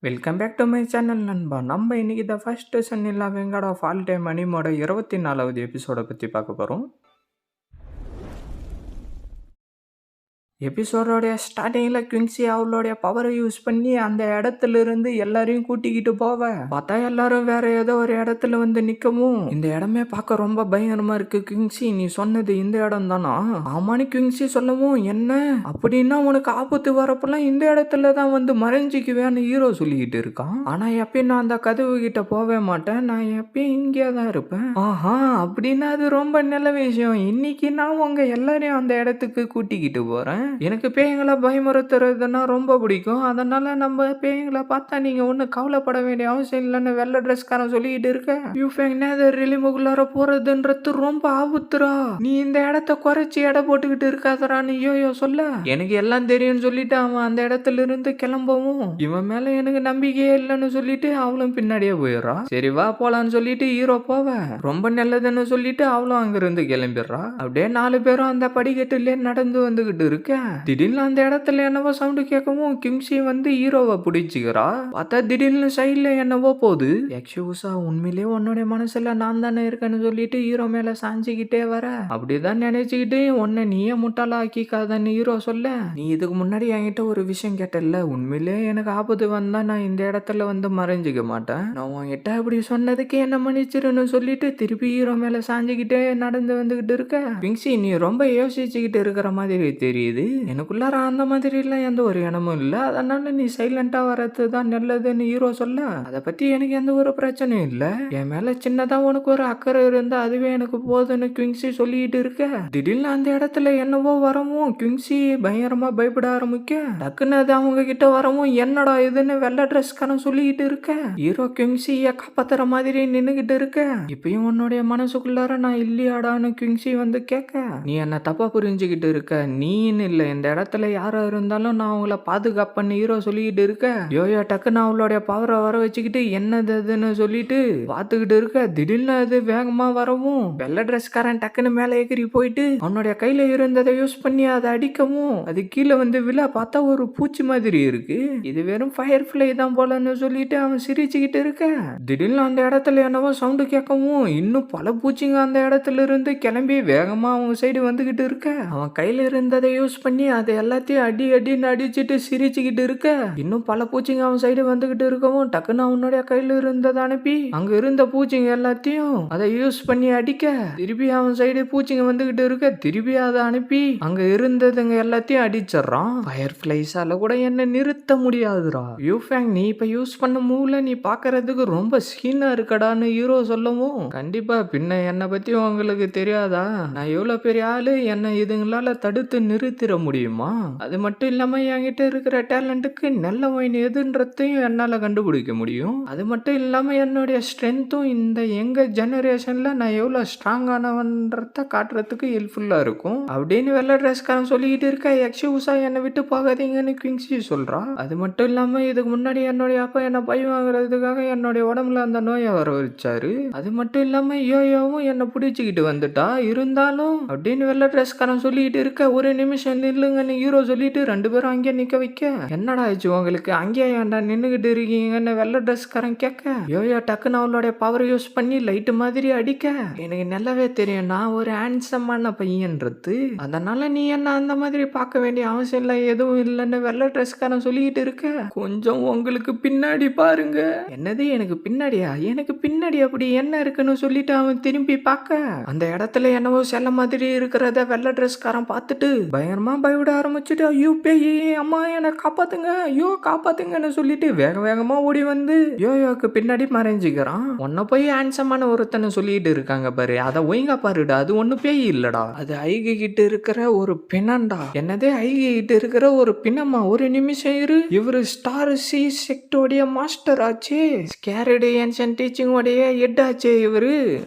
Welcome back to my channel நண்பா. நம்ம இன்னைக்கு த ஃபர்ஸ்ட் சன் இல்லா வெங்கட் ஆஃப் ஆல் டைம் அனிமோட 24வது எபிசோட பற்றி பார்க்க போகிறோம். எபிசோடோடைய ஸ்டார்டிங்கில் குயின்சி அவளுடைய பவரை யூஸ் பண்ணி அந்த இடத்துல இருந்து எல்லாரையும் கூட்டிக்கிட்டு போவ பார்த்தா எல்லாரும் வேற ஏதோ ஒரு இடத்துல வந்து நிற்கவும் இந்த இடமே பார்க்க ரொம்ப பயங்கரமா இருக்கு. குயின்சி, நீ சொன்னது இந்த இடம் தானா? ஆமான்னு குயின்சி சொல்லவும், என்ன அப்படின்னா உனக்கு ஆபத்து வரப்பெல்லாம் இந்த இடத்துல தான் வந்து மறைஞ்சிக்குவேன்னு ஹீரோ சொல்லிக்கிட்டு இருக்கான். ஆனா எப்பயும் நான் அந்த கதவு கிட்ட போவே மாட்டேன், நான் எப்பயும் இங்கே தான் இருப்பேன். ஆஹா, அப்படின்னா அது ரொம்ப நல்ல விஷயம். இன்னைக்கு நான் உங்க எல்லாரையும் அந்த இடத்துக்கு கூட்டிக்கிட்டு போறேன். எனக்கு பேய்களை பயமுறுத்துறதுன்னா ரொம்ப பிடிக்கும். அதனால நம்ம பேய்களை பார்த்தா நீங்க ஒன்றும் கவலைப்பட வேண்டிய அவசியம் இல்லைன்னு வெள்ளை ட்ரெஸ்காரன் சொல்லிக்கிட்டு இருக்க. யூஃபேங் நேதர் ரிலிமுகுள்ளார போறதுன்றது ரொம்ப ஆபத்துரா. நீ இந்த இடத்த குறைச்சி எடை போட்டுக்கிட்டு இருக்காதரான்னு யோயோ சொல்ல, எனக்கு எல்லாம் தெரியும்னு சொல்லிட்டு அவன் அந்த இடத்துல இருந்து கிளம்பவும் இவன் மேல எனக்கு நம்பிக்கையே இல்லைன்னு சொல்லிட்டு அவளும் பின்னாடியே போயிடுறா. சரி வா போலான்னு சொல்லிட்டு ஹீரோ போவ ரொம்ப நல்லதுன்னு சொல்லிட்டு அவளும் அங்கிருந்து கிளம்பிடுறா. அப்படியே 4 பேரும் அந்த படிக்கட்டுல நடந்து வந்துகிட்டு இருக்க திடீர்னு அந்த இடத்துல என்னவோ சவுண்டு கேட்கவும் கிங்ஸி வந்து ஹீரோவை பிடிச்சிக்கிறா. பார்த்தா திடீர்னு சைட்ல என்னவோ போகுது. எக்ஸ்கியூஸா, உண்மையிலேயே உன்னுடைய மனசுல நான் தானே இருக்கேன்னு சொல்லிட்டு ஹீரோ மேல சாஞ்சிக்கிட்டே வர அப்படிதான் நினைச்சுக்கிட்டு உன்னை நீயே முட்டாளாக்கிக்காதன்னு ஹீரோ சொல்ல, நீ இதுக்கு முன்னாடி என்கிட்ட ஒரு விஷயம் கேட்டல, உண்மையிலே எனக்கு ஆபத்து வந்தா நான் இந்த இடத்துல வந்து மறைஞ்சிக்க மாட்டேன், நான் உன்கிட்ட அப்படி சொன்னதுக்கு என்ன மன்னிச்சிருன்னு சொல்லிட்டு திருப்பி ஹீரோ மேல சாஞ்சிக்கிட்டே நடந்து வந்துகிட்டு இருக்க. கிங்ஸி, நீ ரொம்ப யோசிச்சுக்கிட்டு இருக்கிற மாதிரி தெரியுது. எனக்குள்ளார அந்த மாதிரி எல்லாம் எந்த ஒரு இடமும் இல்ல, அதனால நீ சைலண்டா வர்றது தான் நல்லதுன்னு ஹீரோ சொல்ல, அதை பத்தி எனக்கு எந்த ஒரு பிரச்சனையும் இல்ல, என் மேல சின்னதா உனக்கு ஒரு அக்கறை இருந்தா அதுவே எனக்கு போதுன்னு குயின்சி சொல்லிட்டு இருக்க. திடீர்னு அந்த இடத்துல என்னவோ வரவும் குயின்சி பயங்கரமா பயப்பட ஆரம்பிக்க டக்குன்னு அது அவங்க கிட்ட வரவும் என்னடா இதுன்னு வெள்ளை ட்ரெஸ்காரன் சொல்லிக்கிட்டு இருக்க. ஹீரோ குயின்சிய காப்பாத்துற மாதிரி நின்னுகிட்டு இருக்க. இப்பயும் உன்னுடைய மனசுக்குள்ளார நான் இல்லையாடான்னு குயின்சி வந்து கேட்க, நீ என்ன தப்பா புரிஞ்சுக்கிட்டு இருக்க, நீன்னு இல்ல, இந்த இடத்துல யாரா இருந்தாலும் நான் அவங்கள பாதுகாப்பேன்னு ஹீரோ சொல்லிக்கிட்டு இருக்க. யோயோ டக்குன்னு அவளுடைய பவரை வர வச்சுக்கிட்டு என்னது அதுன்னு சொல்லிட்டு பார்த்துக்கிட்டு இருக்க. திடீர்னு அது வேகமா வரவும் வெள்ளை ட்ரெஸ்காரன் டக்குன்னு மேலே ஏறி போயிட்டு அவனுடைய கையில இருந்ததை யூஸ் பண்ணி அதை அடிக்கவும் அது கீழே வந்து விழா பார்த்தா ஒரு பூச்சி மாதிரி இருக்கு. இது வெறும் ஃபயர் ஃப்ளை தான் போலன்னு சொல்லிட்டு அவன் சிரிச்சுக்கிட்டு இருக்க. திடீர்னு அந்த இடத்துல என்னவோ சவுண்டு கேட்கவும் இன்னும் பல பூச்சிங்க அந்த இடத்துல இருந்து கிளம்பி வேகமா அவங்க சைடு வந்துகிட்டு இருக்க. அவன் கையில இருந்ததை யூஸ் பண்ணி அதை எல்லாத்தையும் அடின்னு அடிச்சுட்டு சிரிச்சுக்கிட்டு இருக்க. இன்னும் பல பூச்சிங்க அவன் சைடு வந்துகிட்டு இருக்கவும் டக்குன்னு அவனுடைய கையில இருந்ததை அனுப்பி அங்க இருந்த பூச்சிங்க எல்லாத்தையும் அதை யூஸ் பண்ணி அடிக்க திருப்பி அவன் சைடு பூச்சிங்க வந்துகிட்டு இருக்க. திருப்பி அதை அனுப்பி அங்க இருந்ததுங்க எல்லாத்தையும் அடிச்சிடறான். ஃபயர் ஃபிளைஸால கூட என்ன நிறுத்த முடியாதுடா. யூஃபேங், நீ இப்ப யூஸ் பண்ண மூவ்ல நீ பாக்குறதுக்கு ரொம்ப சீனா இருக்கடான்னு ஹீரோ சொல்லவும், கண்டிப்பா, பின்ன என்னை பத்தி உங்களுக்கு தெரியாதா, நான் எவ்வளவு பெரிய ஆளு, என்ன இதுங்களால தடுத்து நிறுத்திட முடியுமா, அது மட்டும் இல்லாம என்கிட்ட இருக்கிற டேலண்ட்டுக்கு நல்ல ஒயின் எதுன்றதையும் என்னால கண்டுபிடிக்க முடியும், அது மட்டும் இல்லாம என்னுடைய ஸ்ட்ரென்த்தும் இந்த எங்க ஜெனரேஷன்ல நான் எவ்வளவு ஸ்ட்ராங்கானவன்றத காட்டுறதுக்கு ஹெல்ப்ஃபுல்லா இருக்கும் அப்படின்னு வெள்ளை ட்ரெஸ்காரன் சொல்லிக்கிட்டு இருக்க. எக்ஸ்கியூஸா, என்னை விட்டு போகாதீங்கன்னு குயின்சி சொல்றா. அது மட்டும் இல்லாம இதுக்கு முன்னாடி என்னுடைய அப்பா என்ன பழி வாங்குறதுக்காக என்னுடைய உடம்புல அந்த நோயை வர வச்சாரு, அது மட்டும் இல்லாம யோயோவும் என்ன பிடிச்சிக்கிட்டு வந்துட்டா, இருந்தாலும் அப்படின்னு வெள்ளை ட்ரெஸ்காரன் சொல்லிக்கிட்டு இருக்க. ஒரு நிமிஷம் நில்லுங்கன்னு ஹீரோ சொல்லிட்டு 2 பேரும் அங்கே நிக்க வைக்க, என்னடா ஆச்சு உங்களுக்கு, அங்கே ஏன்டா நின்னுகிட்டு இருக்கீங்கன்னு வெள்ளை ட்ரெஸ்காரன் கேட்க, யோயோ டக்குன்னு அவளுடைய பவர் யூஸ் பண்ணி லைட் மாதிரி அடிக்க, எனக்கு நல்லாவே தெரியும் நான் ஒரு ஹேண்ட்ஸமான பையன்றது, அதனால நீ என்ன அந்த மாதிரி பார்க்க வேண்டிய அவசியம் இல்லை, எதுவும் இல்லைன்னு வெள்ளை ட்ரெஸ்காரன் சொல்லிக்கிட்டு இருக்க. கொஞ்சம் உங்களுக்கு பின்னாடி பாருங்க. என்னது, எனக்கு பின்னாடியா? எனக்கு பின்னாடி அப்படி என்ன இருக்குன்னு சொல்லிட்டு அவன் திரும்பி பார்க்க அந்த இடத்துல என்னவோ செல்ல மாதிரி இருக்கிறத வெள்ளை ட்ரெஸ்காரன் பார்த்துட்டு பயங்கரமா பயப்பட ஆரம்பிச்சுட்டு, ஐயோ பேய், அம்மா என்னை காப்பாத்துங்க, ஐயோ காப்பாத்துங்கன்னு சொல்லிட்டு வேகமா ஓடி வந்து யோயோக்கு பின்னாடி மறைஞ்சிக்கிறான். உன்ன போய் ஹேண்ட்ஸமான ஒருத்தனை சொல்லிட்டு இருக்காங்க பாரு, அதை ஒழுங்கா பாருடா, அது ஒண்ணு பேய் இல்லடா, அது ஐகி கிட்ட இருக்கிற ஒரு பிணம்டா. என்னது, ஐகி கிட்ட இருக்கிற ஒரு பிணமா? ஒரு நிமிஷம் இரு, இவரு ஸ்டார் சி செக்டோடைய மாஸ்டர் ஆச்சு, ஸ்கேரட் ஏன்ஷியன்ட் டீச்சிங் உடைய ஹெட் ஆச்சு,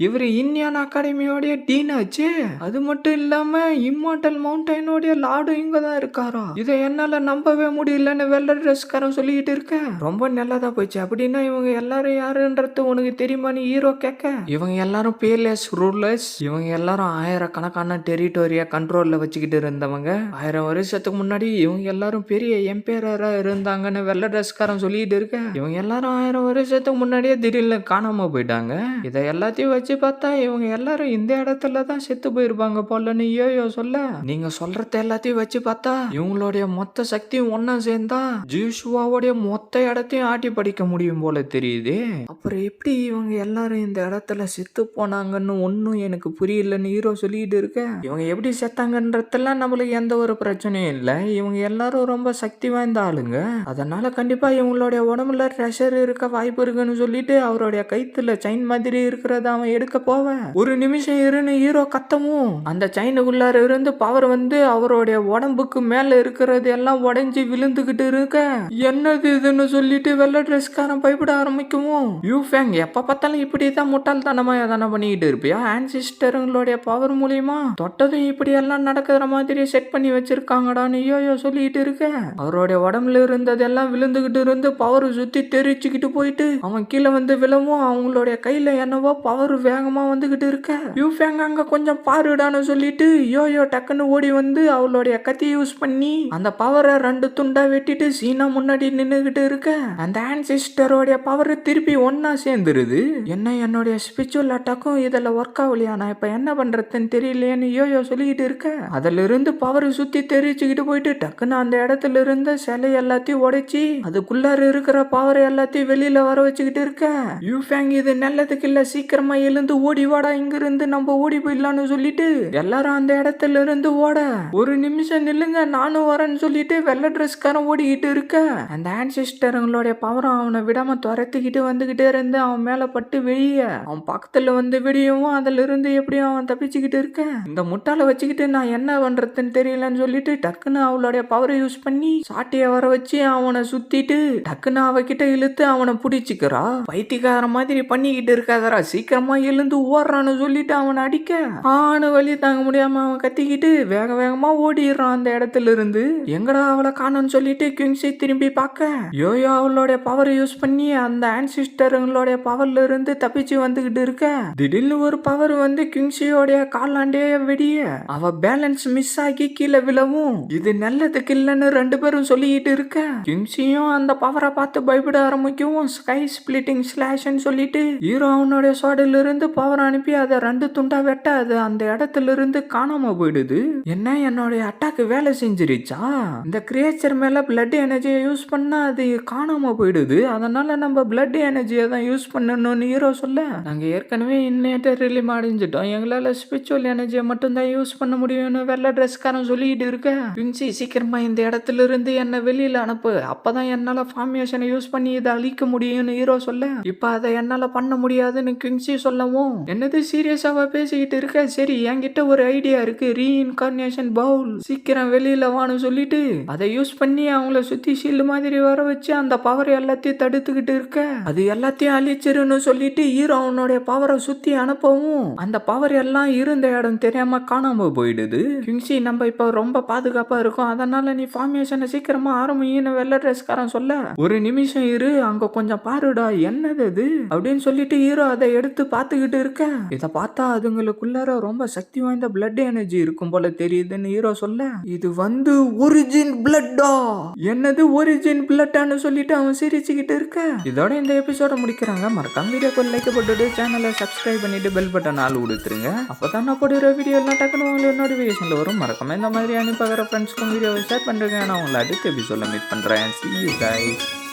இவரு இந்தியன் அகாடமியோடைய டீன் ஆச்சு, அது மட்டும் இல்லாம இம்மார்டல் மவுண்டனோடைய காடும் இங்கதான் இருக்காரா? இதை என்னால நம்பவே முடியலன்னு வெள்ளை ட்ரெஸ்காரன் சொல்லிட்டு இருக்க. ரொம்ப நல்லதா போச்சு. அப்படின்னா இவங்க எல்லாரும் யாருன்றது உனக்கு தெரியுமான்னு ஹீரோ கேட்க, இவங்க எல்லாரும் பேர்லெஸ் ரூலர்ஸ். இவங்க எல்லாரும் ஆயிரக்கணக்கான டெரிட்டோரியா கண்ட்ரோல்ல வச்சுக்கிட்டு இருந்தவங்க. 1000 வருஷத்துக்கு முன்னாடி இவங்க எல்லாரும் பெரிய எம்பையரா இருந்தாங்கன்னு வெள்ளை ட்ரெஸ்காரன் சொல்லிட்டு இருக்க. இவங்க எல்லாரும் 1000 வருஷத்துக்கு முன்னாடியே திடீர்னு காணாம போயிட்டாங்க. இதை எல்லாத்தையும் வச்சு பார்த்தா இவங்க எல்லாரும் இந்த இடத்துல தான் செத்து போயிருப்பாங்க போலன்னு யோயோ சொல்ல, நீங்க சொல்றத எல்லாத்தையும் வச்சு பார்த்தா இவங்களுடைய மொத்த சக்தியும் ஒன்னா சேர்ந்தா ஜூஷுவாவுடைய மொத்த இடத்தையும் ஆட்டி படிக்க முடியும் போல தெரியுது. அப்புறம் எப்படி இவங்க எல்லாரும் இந்த இடத்துல செத்து போனாங்கன்னு ஒன்னும் எனக்கு புரியலன்னு ஹீரோ சொல்லிட்டு இருக்க. இவங்க எப்படி செத்தாங்கன்றதெல்லாம் நம்மளுக்கு எந்த ஒரு பிரச்சனையும் இல்லை. இவங்க எல்லாரும் ரொம்ப சக்தி வாய்ந்த ஆளுங்க. அதனால கண்டிப்பா இவங்களுடைய உடம்புல ட்ரெஷர் இருக்க வாய்ப்பு இருக்குன்னு சொல்லிட்டு அவருடைய கைத்துல செயின் மாதிரி இருக்கிறத அவன் எடுக்க போவ, ஒரு நிமிஷம் இருன்னு ஹீரோ கத்தவும் அந்த செயினுக்குள்ளார இருந்து பவர் வந்து அவருடைய உடம்புக்கு மேல இருக்கிறது எல்லாம் உடைஞ்சு விழுந்துகிட்டு இருக்க. என்னது இதுன்னு சொல்லிட்டு வெள்ளை ட்ரெஸ்காரன் பயப்பட ஆரம்பிக்கவும், யூ ஃபேங் எப்ப பார்த்தாலும் இப்படிதான் முட்டாள்தனமா எதனா பண்ணிக்கிட்டு இருப்பியா? ஆன்சிஸ்டருங்களுடைய பவர் மூலியமா தொட்டதும் இப்படி எல்லாம் நடக்கிற மாதிரி செட் பண்ணி வச்சிருக்காங்கடான்னு யோயோ சொல்லிட்டு இருக்க. அவருடைய உடம்புல இருந்ததெல்லாம் விழுந்துகிட்டு இருந்து பவர் சுத்தி தெரிச்சுக்கிட்டு போயிட்டு அவன் கீழே வந்து விழவும் அவங்களுடைய கையில என்னவோ பவர் வேகமா வந்துகிட்டு இருக்க. யூ ஃபேங் அங்க கொஞ்சம் பாருடான்னு சொல்லிட்டு யோயோ டக்குன்னு ஓடி வந்து அவளுடைய கத்தி யூஸ் பண்ணி அந்த பவரை 2 துண்டா வெட்டிட்டு சீனா முன்னாடி நின்னுகிட்டு இருக்க. அந்த ஆன்சிஸ்டரோட பவர் திருப்பி ஒன்னா சேர்ந்துருது. என்னுடைய ஸ்பிரிச்சுவல் அட்டாக்கும் இதுல ஒர்க் ஆகலையா? நான் இப்ப என்ன பண்றதுன்னு தெரியலையேன்னு யோயோ சொல்லிக்கிட்டு இருக்க. அதுல இருந்து பவர் சுத்தி தெரிச்சுக்கிட்டு போயிட்டு டக்குன்னு அந்த இடத்துல இருந்த சிலை எல்லாத்தையும் உடைச்சி அதுக்குள்ளார இருக்கிற பவர் எல்லாத்தையும் வெளியில வர வச்சுக்கிட்டு இருக்க. யூ ஃபேங் இது நல்லதுக்கு இல்ல, சீக்கிரமா எழுந்து ஓடி வாடா, இங்க இருந்து நம்ம ஓடி போயிடலாம்னு சொல்லிட்டு எல்லாரும் அந்த இடத்துல இருந்து ஓட, ஒரு நிமிஷம் நில்லுங்க நானும் வரேன்னு சொல்லிட்டு வெள்ளை ட்ரெஸ்காரன் ஓடிக்கிட்டு இருக்க. அந்த ஆன்சிஸ்டருங்களுடைய பவரும் அவனை விடாம துரத்திக்கிட்டு வந்துகிட்டே இருந்து அவன் மேல பட்டு வெளிய அவன் பக்கத்துல வந்து வெடியவும் அதுல இருந்து எப்படியும் அவன் தப்பிச்சுக்கிட்டு இருக்க. இந்த முட்டாளை வச்சுக்கிட்டு நான் என்ன பண்றதுன்னு தெரியலன்னு சொல்லிட்டு டக்குன்னு அவளுடைய பவரை யூஸ் பண்ணி சாட்டிய வர வச்சு அவனை சுத்திட்டு டக்குன்னு அவகிட்ட இழுத்து அவனை பிடிச்சிக்கிறா. பைத்தியக்கார மாதிரி பண்ணிக்கிட்டு இருக்காதரா, சீக்கிரமா எழுந்து ஓடுறான்னு சொல்லிட்டு அவனை அடிக்க ஆணு வலி தாங்க முடியாம அவன் கத்திக்கிட்டு வேக வேகமா ஓடிடுறான் அந்த இடத்துல இருந்து. எங்கடா அவளை காணோன்னு சொல்லிட்டு கிங்ஸி திரும்பி பார்க்க யோயோ அவளுடைய பவர் யூஸ் பண்ணி அந்த ஆன்சிஸ்டருங்களுடைய பவர்ல இருந்து தப்பிச்சு வந்துகிட்டு இருக்க. திடீர்னு ஒரு பவர் வந்து கிங்ஸியோடைய காலாண்டே வெடிய அவ பேலன்ஸ் மிஸ் ஆகி கீழே விழவும் இது நல்லதுக்கு இல்லைன்னு 2 பேரும் சொல்லிக்கிட்டு இருக்க. கிங்ஸியும் அந்த பவரை பார்த்து பயப்பட ஆரம்பிக்கவும் ஸ்கை ஸ்பிளிட்டிங் ஸ்லாஷ்ன்னு சொல்லிட்டு ஹீரோ அவனுடைய சோடில இருந்து பவர் அனுப்பி அதை 2 துண்டா வெட்ட அது அந்த இடத்துல இருந்து காணாம போயிடுது. என்ன என்னுடைய அட்டாக்கு வேலை செஞ்சிருச்சா? இந்த கிரியேச்சர் மேல பிளட் எனர்ஜியை யூஸ் பண்ணா அது காணாம போயிடுது. அதனால நம்ம பிளட் எனர்ஜியை தான் யூஸ் பண்ணணும்னு ஹீரோ சொல்ல, நாங்க ஏற்கனவே இன்னேட்டர் ரிலீம் அடைஞ்சிட்டோம், எங்களால ஸ்பிரிச்சுவல் எனர்ஜியை மட்டும் தான் யூஸ் பண்ண முடியும்னு வெள்ளை ட்ரெஸ்காரன் சொல்லிட்டு இருக்க. பின்சி சீக்கிரமா இந்த இடத்துல இருந்து என்ன வெளியில அனுப்பு, அப்பதான் என்னால ஃபார்மேஷனை யூஸ் பண்ணி இதை அழிக்க முடியும்னு ஹீரோ சொல்ல, இப்ப அதை என்னால பண்ண முடியாதுன்னு கிங்ஸி சொல்லவும், என்னது சீரியஸாவா பேசிக்கிட்டு இருக்க? சரி என்கிட்ட ஒரு ஐடியா இருக்கு, ரீஇன்கார்னேஷன் பவுல், சீக்கிரம் வெளியில வான்னு சொல்லிட்டு அதை யூஸ் பண்ணி அவங்கள சுத்தி ஷீல்டு மாதிரி வர வச்சு அந்த பவர் எல்லாத்தையும் தடுத்துக்கிட்டு இருக்க. அது எல்லாத்தையும் அழிச்சிருன்னு சொல்லிட்டு ஹீரோ அவனுடைய பவரை சுத்தி அனுப்பவும் அந்த பவர் எல்லாம் இருந்த இடம் தெரியாம காணாம போயிடுது. கிங்ஸி நம்ம இப்ப ரொம்ப பாதுகாப்பா இருக்கும், அதனால நீ ஃபார்மேஷனை சீக்கிரமா ஆரம்பின்னு வெள்ளை ட்ரெஸ்காரன் சொல்ல, ஒரு நிமிஷம் இரு அங்க கொஞ்சம் பாருடா என்னது அது அப்படின்னு சொல்லிட்டு ஹீரோ அதை எடுத்து பார்த்துக்கிட்டு இருக்க. இதை பார்த்தா அதுங்களுக்குள்ளார ரொம்ப சக்தி வாய்ந்த பிளட் எனர்ஜி இருக்கும் போல தெரியுதுன்னு ஹீரோ சொல்ல, இது வந்து ஒரிஜின் பிளட்டா? என்னது ஒரிஜின் பிளட்டான்னு சொல்லிட்டு அவன் சிரிச்சுக்கிட்டு இருக்க. இதோட இந்த எபிசோட முடிக்கிறாங்க. மறக்காம வீடியோக்கு லைக் போட்டுட்டு சேனலை சப்ஸ்கிரைப் பண்ணிட்டு பெல் பட்டன் ஆல் கொடுத்துருங்க. அப்பதான் நான் போடுற வீடியோ எல்லாம் டக்குனு உங்களுக்கு நோட்டிபிகேஷன்ல வரும். மறக்காம இந்த மாதிரி அனுப்பி பார்க்குற ஃப்ரெண்ட்ஸ்க்கும் வீடியோவை ஷேர் பண்றேங்க. நான் உங்களை அடுத்த எபிசோட மீட் பண்றேன். See you guys.